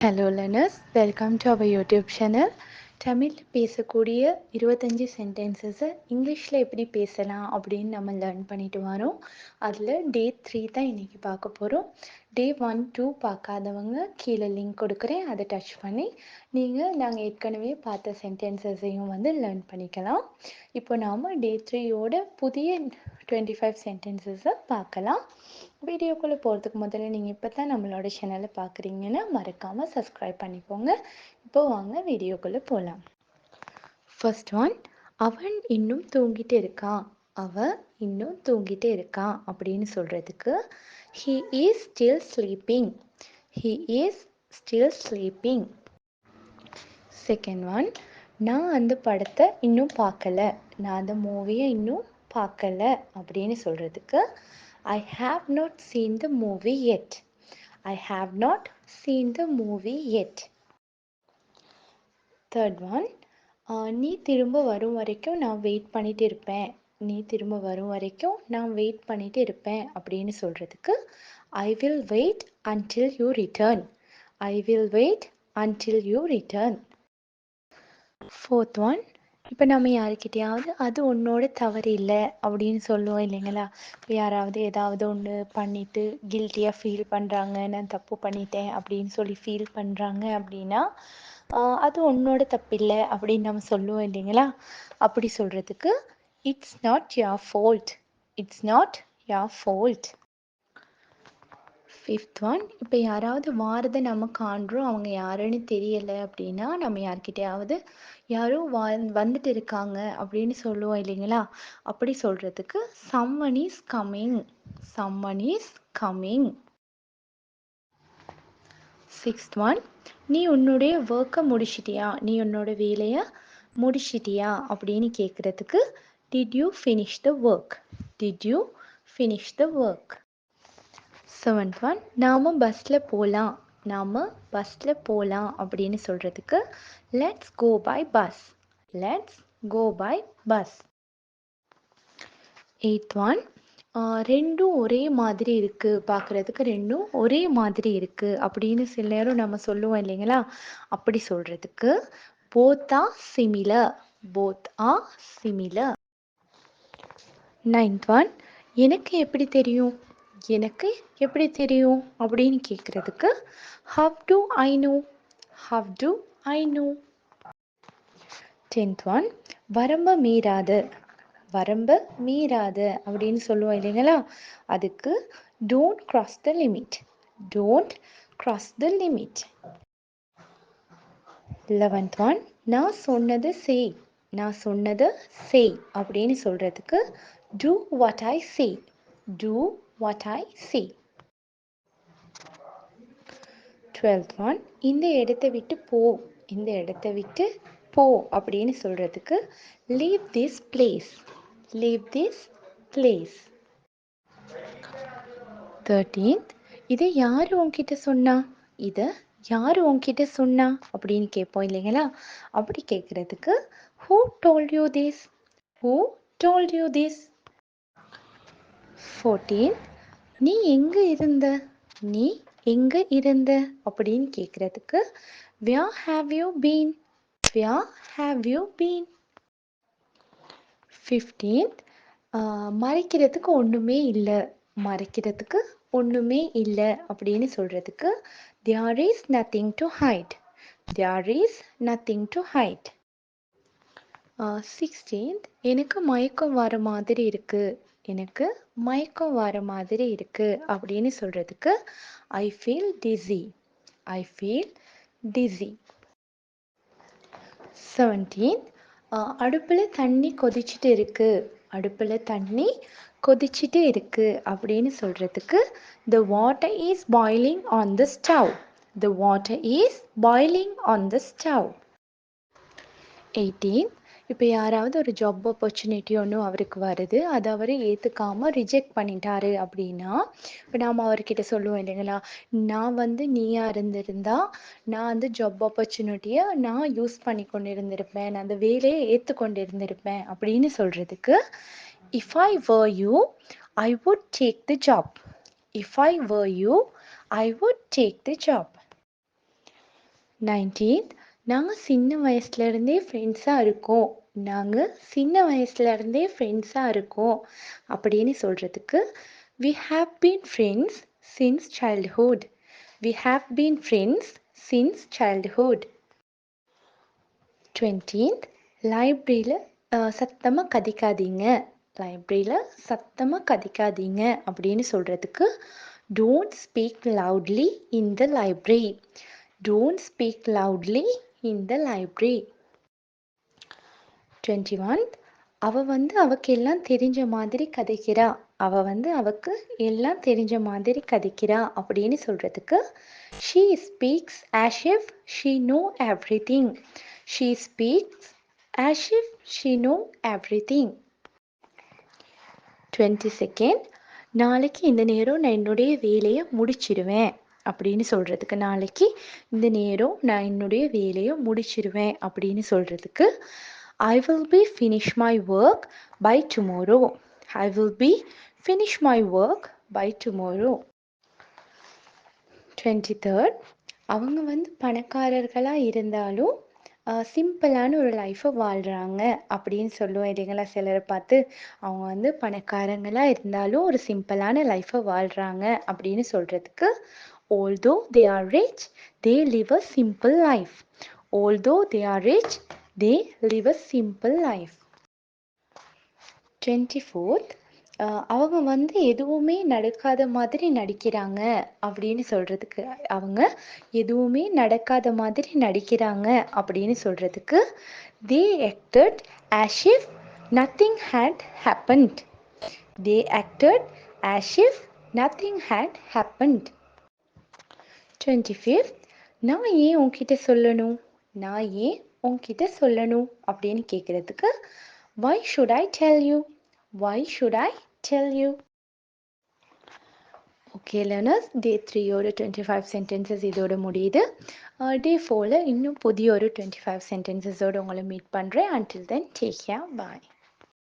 Hello learners, welcome to our YouTube channel. தமிழில் பேசக்கூடிய 25 சென்டென்சஸை இங்கிலீஷில் எப்படி பேசலாம் அப்படின்னு நம்ம லேர்ன் பண்ணிட்டு வரோம். அதில் டே 3 தான் இன்றைக்கி பார்க்க போகிறோம். டே 1, 2 பார்க்காதவங்க கீழே லிங்க் கொடுக்குறேன், அதை டச் பண்ணி நீங்கள் நாங்கள் ஏற்கனவே பார்த்த சென்டென்சஸையும் லேர்ன் பண்ணிக்கலாம். இப்போ நாம் டே 3யோட புதிய 25 சென்டென்சஸை பார்க்கலாம். வீடியோக்குள்ளே போகிறதுக்கு முதல்ல நீங்கள் இப்போ தான் நம்மளோட சேனலை பார்க்குறீங்கன்னா மறக்காமல் சப்ஸ்கிரைப் பண்ணிக்கோங்க. இப்போ வாங்க வீடியோக்குள்ளே போகலாம். ஃபர்ஸ்ட் ஒன், அவன் இன்னும் தூங்கிட்டு இருக்கான், அவ இன்னும் தூங்கிட்டு இருக்கான் அப்படின்னு சொல்கிறதுக்கு he is still sleeping, he is still sleeping. Second one, நான் அந்த படத்தை இன்னும் பார்க்கல, நான் அந்த மூவியை இன்னும் பார்க்கல அப்படின்னு சொல்கிறதுக்கு I have not seen the movie yet, I have not seen the movie yet. Third one, நீ திரும்ப வரும் வரைக்கும் நான் வெயிட் பண்ணிட்டு இருப்பேன், நீ திரும்ப வரும் வரைக்கும் நான் வெயிட் பண்ணிட்டு இருப்பேன் அப்படின்னு சொல்கிறதுக்கு I will wait until you return, I will wait until you return. Fourth one, இப்போ நம்ம யாருக்கிட்டையாவது அது உன்னோட தவறு இல்லை அப்படின்னு சொல்லுவோம் இல்லைங்களா. இப்போ யாராவது ஏதாவது ஒன்று பண்ணிவிட்டு கில்ட்டியாக ஃபீல் பண்ணுறாங்க, நான் தப்பு பண்ணிட்டேன் அப்படின்னு சொல்லி ஃபீல் பண்ணுறாங்க அப்படின்னா அது உன்னோட தப்பு இல்லை அப்படின்னு நம்ம சொல்லுவோம் இல்லைங்களா. அப்படி சொல்கிறதுக்கு it's not your fold, it's not your fold. Fifth one, இப்போ யாராவது வாரதை நம்ம காண்றோம், அவங்க யாருன்னு தெரியலை அப்படின்னா நம்ம யார்கிட்டையாவது யாரோ வந்துட்டு இருக்காங்க அப்படின்னு சொல்லுவோம் இல்லைங்களா. அப்படி சொல்கிறதுக்கு someone is coming, someone is coming. Sixth one, நீ உன்னுடைய ஒர்க்கை முடிச்சிட்டியா, நீ உன்னோட வேலையை முடிச்சிட்டியா அப்படின்னு கேட்குறதுக்கு did you finish the work, did you finish the work. Seventh one, நாம் பஸ்ஸில் போகலாம், நாம் பஸ்ஸில் போகலாம் அப்படின்னு சொல்கிறதுக்கு let's go by bus, let's go by bus. Eighth one, ரெண்டும் ஒரே மாதிரி இருக்குது, பார்க்குறதுக்கு ரெண்டும் ஒரே மாதிரி இருக்குது அப்படின்னு சில நேரம் நம்ம சொல்லுவோம் இல்லைங்களா. அப்படி சொல்கிறதுக்கு both are similar, both are similar. Ninth one, எனக்கு எப்படி தெரியும், எனக்கு எப்படி தெரியும் அப்படின்னு கேட்குறதுக்கு how do I know, how do I know. Tenth one, வரம்ப மீறாத, வரம்ப மீறாத அப்படின்னு சொல்லுவோம் இல்லைங்களா. அதுக்கு don't cross the limit, don't cross the limit. 11th one, நான் சொன்னது செய், நான் சொன்னது செய் அப்படின்னு சொல்கிறதுக்கு do what I say, do what I say. 12th one, இந்த இடத்தை விட்டு போ, இந்த இடத்தை விட்டு போ அப்படின்னு சொல்கிறதுக்கு leave this place, leave this place. 13th, இதை யார் உன்கிட்ட சொன்னா, இதை யார் உன்கிட்ட சொன்னா அப்படின்னு கேட்போம் இல்லைங்களா. அப்படி கேட்குறதுக்கு who told you this, who told you this. 14th, நீ எங்கே இருந்த, நீ எங்கே இருந்த அப்படின்னு கேட்குறதுக்கு where have you been, where have you been. 15th, மறைக்கிறதுக்கு ஒன்றுமே இல்லை, மறைக்கிறதுக்கு ஒன்றுமே இல்லை அப்படின்னு சொல்கிறதுக்கு there is nothing to hide, there is nothing to hide. 16th, எனக்கு மயக்கம் வர மாதிரி இருக்கு, எனக்கு மயக்கம் வர மாதிரி இருக்கு அப்படின்னு சொல்கிறதுக்கு I feel dizzy, I feel dizzy. 17th, அடுப்பில் தண்ணி கொதிச்சுட்டு இருக்கு, அடுப்பில் தண்ணி கொதிச்சுட்டு இருக்கு அப்படின்னு சொல்கிறதுக்கு the water is boiling on the stove, the water is boiling on the stove. 18th, இப்போ யாராவது ஒரு ஜாப் ஆப்பர்ச்சுனிட்டி ஒன்று அவருக்கு வருது, அதை அவர் ஏற்றுக்காமல் ரிஜெக்ட் பண்ணிட்டாரு அப்படின்னா இப்போ நாம் அவர்கிட்ட சொல்லுவோம் இல்லைங்களா, நான் நீயா இருந்திருந்தா நான் அந்த ஜாப் ஆப்பர்ச்சுனிட்டியை நான் யூஸ் பண்ணி கொண்டு இருந்திருப்பேன், நான் அந்த வேலையை ஏற்றுக்கொண்டு இருந்திருப்பேன் அப்படின்னு சொல்கிறதுக்கு if I were you, I would take the job, if I were you, I would take the job. 19th நாங்கள் சின்ன வயசுலேருந்தே ஃப்ரெண்ட்ஸாக இருக்கோம். நாங்கள் சின்ன வயசுலேருந்தே ஃப்ரெண்ட்ஸாக இருக்கோம் அப்படின்னு சொல்கிறதுக்கு we have been friends since childhood. We have been friends since childhood. 20th லைப்ரரியில் சத்தமாக கதிக்காதீங்க. லைப்ரரியில் சத்தமாக கதிக்காதீங்க அப்படின்னு சொல்கிறதுக்கு don't speak loudly in the library. Don't speak loudly in the library. 21th அவ அவக்கு எல்லாம் தெரிஞ்ச மாதிரி கதைக்கிறா. அவக்கு எல்லாம் தெரிஞ்ச மாதிரி கதைக்கிறா அப்படின்னு சொல்றதுக்கு she speaks as if she know everything. She speaks as if she know everything. 22nd நாளைக்கு இந்த நேரம் நான் என்னுடைய வேலையை முடிச்சிடுவேன் அப்படின்னு சொல்கிறதுக்கு நாளைக்கு இந்த நேரம் நான் என்னுடைய வேலையை முடிச்சிடுவேன் அப்படின்னு சொல்கிறதுக்கு I will be finish my work by tomorrow. I will be finish my work by tomorrow. 23rd அவங்க பணக்காரர்களாக இருந்தாலும் சிம்பிளான ஒரு லைஃப்பை வாழ்கிறாங்க அப்படின்னு சொல்லுவோம் இல்லைங்களா. சிலரை பார்த்து அவங்க பணக்காரங்களாக இருந்தாலும் ஒரு சிம்பிளான லைஃப்பை வாழ்கிறாங்க அப்படின்னு சொல்கிறதுக்கு although they are rich they live a simple life. Although they are rich they live a simple life. 24th அவங்க எதுவுமே நடக்காத மாதிரி நடிக்கிறாங்க அப்படின்னு சொல்கிறதுக்கு அவங்க எதுவுமே நடக்காத மாதிரி நடிக்கிறாங்க அப்படின்னு சொல்கிறதுக்கு they acted as if nothing had happened. They acted as if nothing had happened. 25th நான் ஏன் உன்கிட்ட சொல்லணும். நான் ஏன் உன்கிட்ட சொல்லணும் அப்படின்னு கேட்குறதுக்கு why should I tell you? Why should I tell you? Okay learners, day 3 ஓட 25 sentences இதோட முடியுது. Day 4ல இன்னும் புதிய ஒரு 25 sentences ஓட உங்களை மீட் பண்ணுறேன். Until then, take care. Bye.